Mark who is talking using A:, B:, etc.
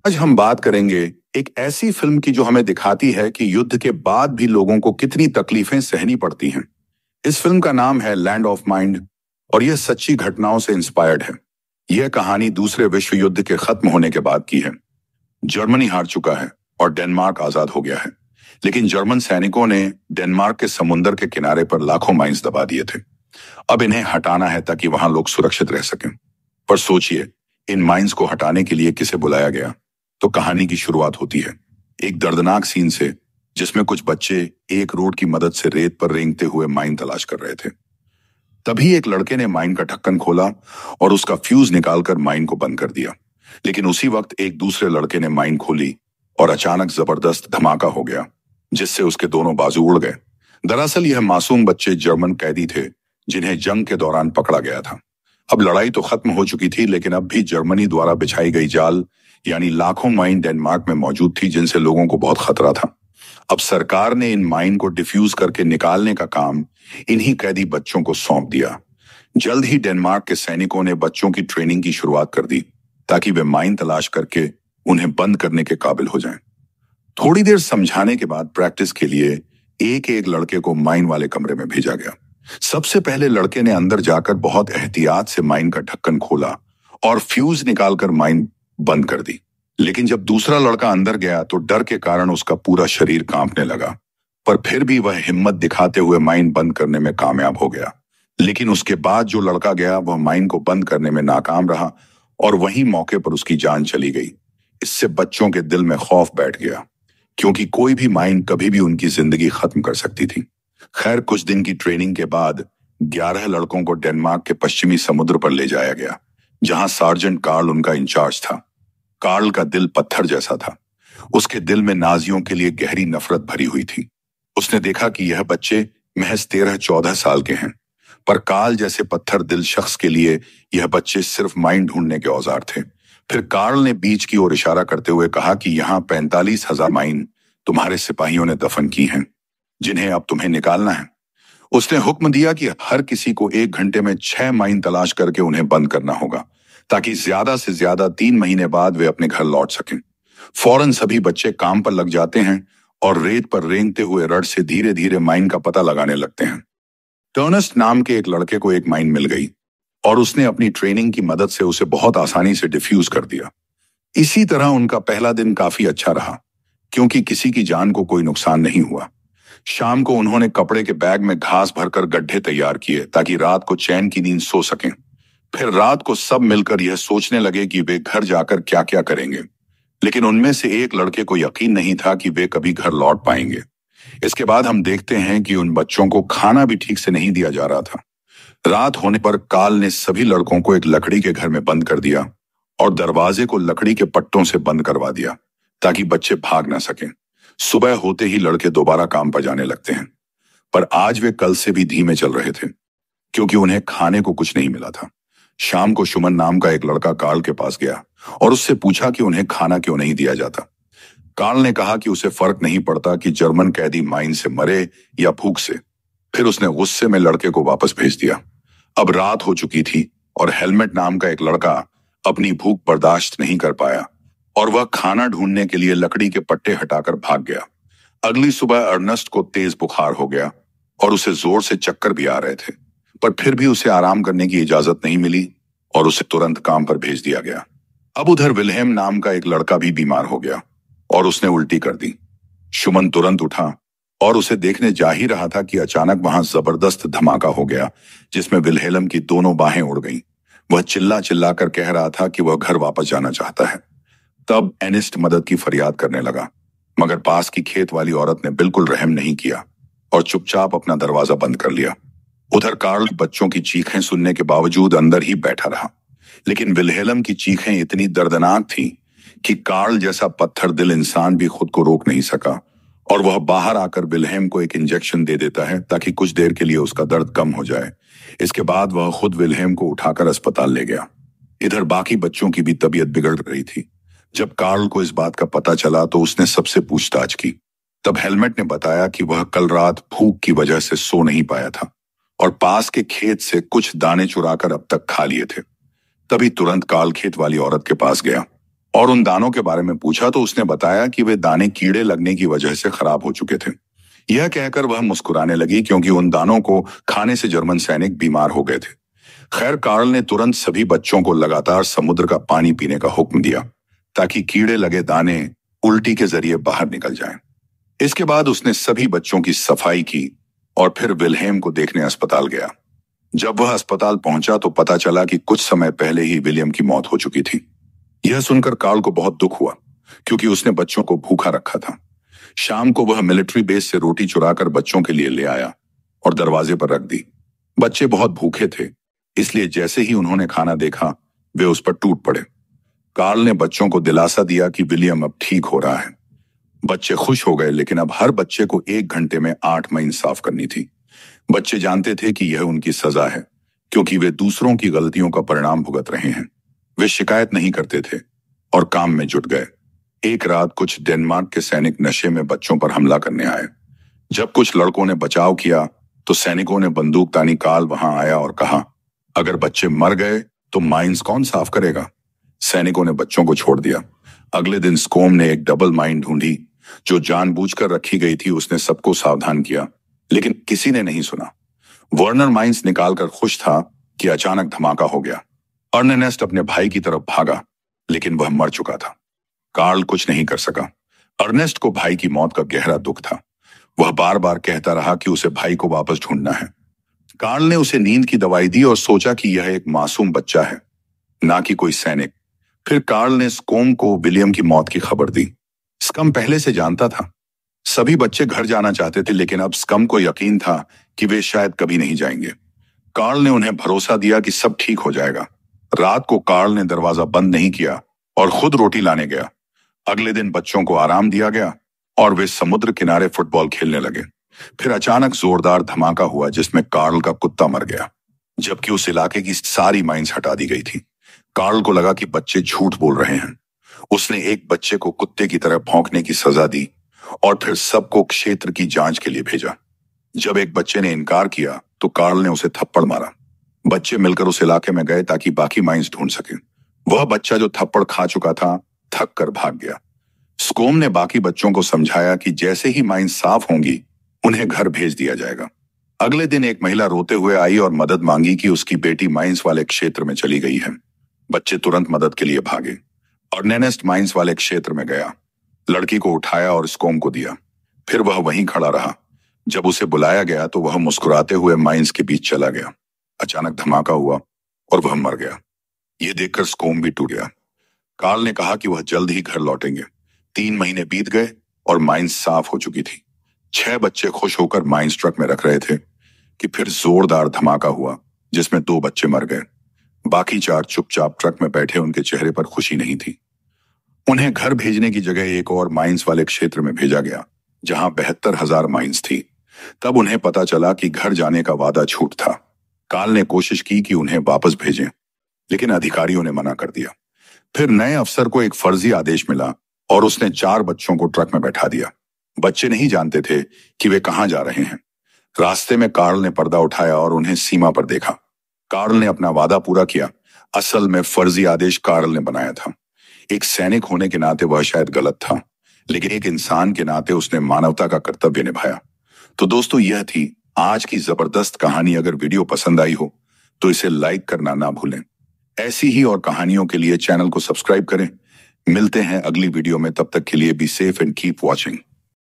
A: आज हम बात करेंगे एक ऐसी फिल्म की जो हमें दिखाती है कि युद्ध के बाद भी लोगों को कितनी तकलीफें सहनी पड़ती हैं। इस फिल्म का नाम है लैंड ऑफ माइंड और यह सच्ची घटनाओं से इंस्पायर्ड है। यह कहानी दूसरे विश्व युद्ध के खत्म होने के बाद की है। जर्मनी हार चुका है और डेनमार्क आजाद हो गया है, लेकिन जर्मन सैनिकों ने डेनमार्क के समुद्र के किनारे पर लाखों माइंस दबा दिए थे। अब इन्हें हटाना है ताकि वहां लोग सुरक्षित रह सकें। पर सोचिए, इन माइंस को हटाने के लिए किसे बुलाया गया? तो कहानी की शुरुआत होती है एक दर्दनाक सीन से, जिसमें कुछ बच्चे एक रोड की मदद से रेत पर रेंगते हुए माइन तलाश कर रहे थे। तभी एक लड़के ने माइन का ढक्कन खोला और उसका फ्यूज निकालकर माइन को बंद कर दिया। लेकिन उसी वक्त एक दूसरे लड़के ने माइन खोली और अचानक जबरदस्त धमाका हो गया, जिससे उसके दोनों बाजू उड़ गए। दरअसल यह मासूम बच्चे जर्मन कैदी थे जिन्हें जंग के दौरान पकड़ा गया था। अब लड़ाई तो खत्म हो चुकी थी, लेकिन अब भी जर्मनी द्वारा बिछाई गई जाल यानी लाखों माइन डेनमार्क में मौजूद थी, जिनसे लोगों को बहुत खतरा था। अब सरकार ने इन माइन को डिफ्यूज करके निकालने का काम इन्हीं कैदी बच्चों को सौंप दिया। जल्द ही डेनमार्क के सैनिकों ने बच्चों की ट्रेनिंग की शुरुआत कर दी ताकि वे माइन तलाश करके उन्हें बंद करने के काबिल हो जाएं। थोड़ी देर समझाने के बाद प्रैक्टिस के लिए एक एक लड़के को माइन वाले कमरे में भेजा गया। सबसे पहले लड़के ने अंदर जाकर बहुत एहतियात से माइन का ढक्कन खोला और फ्यूज निकालकर माइन बंद कर दी। लेकिन जब दूसरा लड़का अंदर गया तो डर के कारण उसका पूरा शरीर कांपने लगा, पर फिर भी वह हिम्मत दिखाते हुए माइन बंद करने में कामयाब हो गया। लेकिन उसके बाद जो लड़का गया वह माइन को बंद करने में नाकाम रहा और वहीं मौके पर उसकी जान चली गई। इससे बच्चों के दिल में खौफ बैठ गया, क्योंकि कोई भी माइन कभी भी उनकी जिंदगी खत्म कर सकती थी। खैर, कुछ दिन की ट्रेनिंग के बाद 11 लड़कों को डेनमार्क के पश्चिमी समुद्र पर ले जाया गया, जहां सार्जेंट कार्ल उनका इंचार्ज था। कार्ल का दिल पत्थर जैसा था। उसके दिल में नाजियों के लिए गहरी नफरत भरी हुई थी। उसने देखा कि यह बच्चे महज 13-14 साल के हैं, पर कार्ल जैसे पत्थर दिल शख्स के लिए यह बच्चे सिर्फ माइन ढूंढने के औजार थे। फिर कार्ल ने बीच की ओर इशारा करते हुए कहा कि यहाँ 45,000 माइन तुम्हारे सिपाहियों ने दफन की हैं, जिन्हें अब तुम्हें निकालना है। उसने हुक्म दिया कि हर किसी को 1 घंटे में 6 माइन तलाश करके उन्हें बंद करना होगा, ताकि ज्यादा से ज्यादा 3 महीने बाद वे अपने घर लौट सकें। फौरन सभी बच्चे काम पर लग जाते हैं और रेत पर रेंगते हुए रड से धीरे धीरे माइन का पता लगाने लगते हैं। टर्नस्ट नाम के एक लड़के को एक माइन मिल गई और उसने अपनी ट्रेनिंग की मदद से उसे बहुत आसानी से डिफ्यूज कर दिया। इसी तरह उनका पहला दिन काफी अच्छा रहा, क्योंकि किसी की जान को कोई नुकसान नहीं हुआ। शाम को उन्होंने कपड़े के बैग में घास भरकर गड्ढे तैयार किए ताकि रात को चैन की नींद सो सकें। फिर रात को सब मिलकर यह सोचने लगे कि वे घर जाकर क्या क्या करेंगे, लेकिन उनमें से एक लड़के को यकीन नहीं था कि वे कभी घर लौट पाएंगे। इसके बाद हम देखते हैं कि उन बच्चों को खाना भी ठीक से नहीं दिया जा रहा था। रात होने पर कार्ल ने सभी लड़कों को एक लकड़ी के घर में बंद कर दिया और दरवाजे को लकड़ी के पट्टों से बंद करवा दिया ताकि बच्चे भाग ना सकें। सुबह होते ही लड़के दोबारा काम पर जाने लगते हैं, पर आज वे कल से भी धीमे चल रहे थे, क्योंकि उन्हें खाने को कुछ नहीं मिला था। शाम को सुमन नाम का एक लड़का कार्ल के पास गया और उससे पूछा कि उन्हें खाना क्यों नहीं दिया जाता। कार्ल ने कहा कि उसे फर्क नहीं पड़ता कि जर्मन कैदी माइन से मरे या भूख से। फिर उसने गुस्से में लड़के को वापस भेज दिया। अब रात हो चुकी थी और हेलमेट नाम का एक लड़का अपनी भूख बर्दाश्त नहीं कर पाया और वह खाना ढूंढने के लिए लकड़ी के पट्टे हटाकर भाग गया। अगली सुबह अर्नेस्ट को तेज बुखार हो गया और उसे जोर से चक्कर भी आ रहे थे, पर फिर भी उसे आराम करने की इजाजत नहीं मिली और उसे तुरंत काम पर भेज दिया गया। अब उधर विल्हेम नाम का एक लड़का भी बीमार हो गया और उसने उल्टी कर दी। सुमन तुरंत उठा और उसे देखने जा ही रहा था कि अचानक वहां जबरदस्त धमाका हो गया, जिसमें विल्हेम की दोनों बाहें उड़ गईं। वह चिल्ला चिल्ला कर कह रहा था कि वह घर वापस जाना चाहता है। तब एनिस्ट मदद की फरियाद करने लगा, मगर पास की खेत वाली औरत ने बिल्कुल रहम नहीं किया और चुपचाप अपना दरवाजा बंद कर लिया। उधर कार्ल बच्चों की चीखें सुनने के बावजूद अंदर ही बैठा रहा, लेकिन विल्हेम की चीखें इतनी दर्दनाक थीं कि कार्ल जैसा पत्थर दिल इंसान भी खुद को रोक नहीं सका और वह बाहर आकर विल्हेम को एक इंजेक्शन दे देता है ताकि कुछ देर के लिए उसका दर्द कम हो जाए। इसके बाद वह खुद विल्हेम को उठाकर अस्पताल ले गया। इधर बाकी बच्चों की भी तबीयत बिगड़ रही थी। जब कार्ल को इस बात का पता चला तो उसने सबसे पूछताछ की। तब हेलमेट ने बताया कि वह कल रात भूख की वजह से सो नहीं पाया था और पास के खेत से कुछ दाने चुराकर अब तक खा लिए थे। तभी तुरंत कार्ल खेत वाली औरत के पास गया और उन दानों के बारे में पूछा तो उसने बताया कि वे दाने कीड़े लगने की वजह से खराब हो चुके थे। यह कहकर वह मुस्कुराने लगी क्योंकि उन दानों को खाने से जर्मन सैनिक बीमार हो गए थे। खैर, कार्ल ने तुरंत सभी बच्चों को लगातार समुद्र का पानी पीने का हुक्म दिया ताकि कीड़े लगे दाने उल्टी के जरिए बाहर निकल जाएं। इसके बाद उसने सभी बच्चों की सफाई की और फिर विल्हेम को देखने अस्पताल गया। जब वह अस्पताल पहुंचा तो पता चला कि कुछ समय पहले ही विलियम की मौत हो चुकी थी। यह सुनकर कार्ल को बहुत दुख हुआ क्योंकि उसने बच्चों को भूखा रखा था। शाम को वह मिलिट्री बेस से रोटी चुराकर बच्चों के लिए ले आया और दरवाजे पर रख दी। बच्चे बहुत भूखे थे, इसलिए जैसे ही उन्होंने खाना देखा वे उस पर टूट पड़े। कार्ल ने बच्चों को दिलासा दिया कि विलियम अब ठीक हो रहा है। बच्चे खुश हो गए, लेकिन अब हर बच्चे को 1 घंटे में 8 माइंस साफ करनी थी। बच्चे जानते थे कि यह उनकी सजा है क्योंकि वे दूसरों की गलतियों का परिणाम भुगत रहे हैं। वे शिकायत नहीं करते थे और काम में जुट गए। एक रात कुछ डेनमार्क के सैनिक नशे में बच्चों पर हमला करने आए। जब कुछ लड़कों ने बचाव किया तो सैनिकों ने बंदूकतानी कार्ल वहां आया और कहा, अगर बच्चे मर गए तो माइंस कौन साफ करेगा? सैनिकों ने बच्चों को छोड़ दिया। अगले दिन स्कोम ने एक डबल माइन ढूंढी जो जानबूझकर रखी गई थी। उसने सबको सावधान किया, लेकिन किसी ने नहीं सुना। वर्नर माइंस निकालकर खुश था कि अचानक धमाका हो गया। अर्नेस्ट अपने भाई की तरफ भागा, लेकिन वह मर चुका था। कार्ल कुछ नहीं कर सका। अर्नेस्ट को भाई की मौत का गहरा दुख था। वह बार बार कहता रहा कि उसे भाई को वापस ढूंढना है। कार्ल ने उसे नींद की दवाई दी और सोचा कि यह एक मासूम बच्चा है, ना कि कोई सैनिक। फिर कार्ल ने स्कोम को विलियम की मौत की खबर दी। स्कम पहले से जानता था। सभी बच्चे घर जाना चाहते थे, लेकिन अब स्कम को यकीन था कि वे शायद कभी नहीं जाएंगे। कार्ल ने उन्हें भरोसा दिया कि सब ठीक हो जाएगा। रात को कार्ल ने दरवाजा बंद नहीं किया और खुद रोटी लाने गया। अगले दिन बच्चों को आराम दिया गया और वे समुद्र किनारे फुटबॉल खेलने लगे। फिर अचानक जोरदार धमाका हुआ जिसमें कार्ल का कुत्ता मर गया, जबकि उस इलाके की सारी माइंस हटा दी गई थी। कार्ल को लगा कि बच्चे झूठ बोल रहे हैं। उसने एक बच्चे को कुत्ते की तरह भौंकने की सजा दी और फिर सबको क्षेत्र की जांच के लिए भेजा। जब एक बच्चे ने इनकार किया तो कार्ल ने उसे थप्पड़ मारा। बच्चे मिलकर उस इलाके में गए ताकि बाकी माइंस ढूंढ सके। वह बच्चा जो थप्पड़ खा चुका था थक कर भाग गया। स्कोम ने बाकी बच्चों को समझाया कि जैसे ही माइंस साफ होंगी उन्हें घर भेज दिया जाएगा। अगले दिन एक महिला रोते हुए आई और मदद मांगी कि उसकी बेटी माइंस वाले क्षेत्र में चली गई है। बच्चे तुरंत मदद के लिए भागे और अर्नेस्ट माइंस वाले क्षेत्र में गया। लड़की को उठाया और स्कोम को दिया। फिर वह वहीं खड़ा रहा। जब उसे बुलाया गया तो वह मुस्कुराते हुए माइंस के बीच चला गया। अचानक धमाका हुआ और वह मर गया। यह देखकर स्कोम भी टूट गया। कार्ल ने कहा कि वह जल्द ही घर लौटेंगे। 3 महीने बीत गए और माइंस साफ हो चुकी थी। 6 बच्चे खुश होकर माइंस ट्रक में रख रहे थे कि फिर जोरदार धमाका हुआ जिसमें 2 बच्चे मर गए। बाकी 4 चुपचाप ट्रक में बैठे, उनके चेहरे पर खुशी नहीं थी। उन्हें घर भेजने की जगह एक और माइंस वाले क्षेत्र में भेजा गया जहां 72,000 माइंस थी। तब उन्हें पता चला कि घर जाने का वादा झूठ था। कार्ल ने कोशिश की कि उन्हें वापस भेजें, लेकिन अधिकारियों ने मना कर दिया। फिर नए अफसर को एक फर्जी आदेश मिला और उसने 4 बच्चों को ट्रक में बैठा दिया। बच्चे नहीं जानते थे कि वे कहां जा रहे हैं। रास्ते में कार्ल ने पर्दा उठाया और उन्हें सीमा पर देखा। कार्ल ने अपना वादा पूरा किया। असल में फर्जी आदेश कार्ल ने बनाया था। एक सैनिक होने के नाते वह शायद गलत था, लेकिन एक इंसान के नाते उसने मानवता का कर्तव्य निभाया। तो दोस्तों, यह थी आज की जबरदस्त कहानी। अगर वीडियो पसंद आई हो तो इसे लाइक करना ना भूलें। ऐसी ही और कहानियों के लिए चैनल को सब्सक्राइब करें। मिलते हैं अगली वीडियो में, तब तक के लिए be safe and keep watching.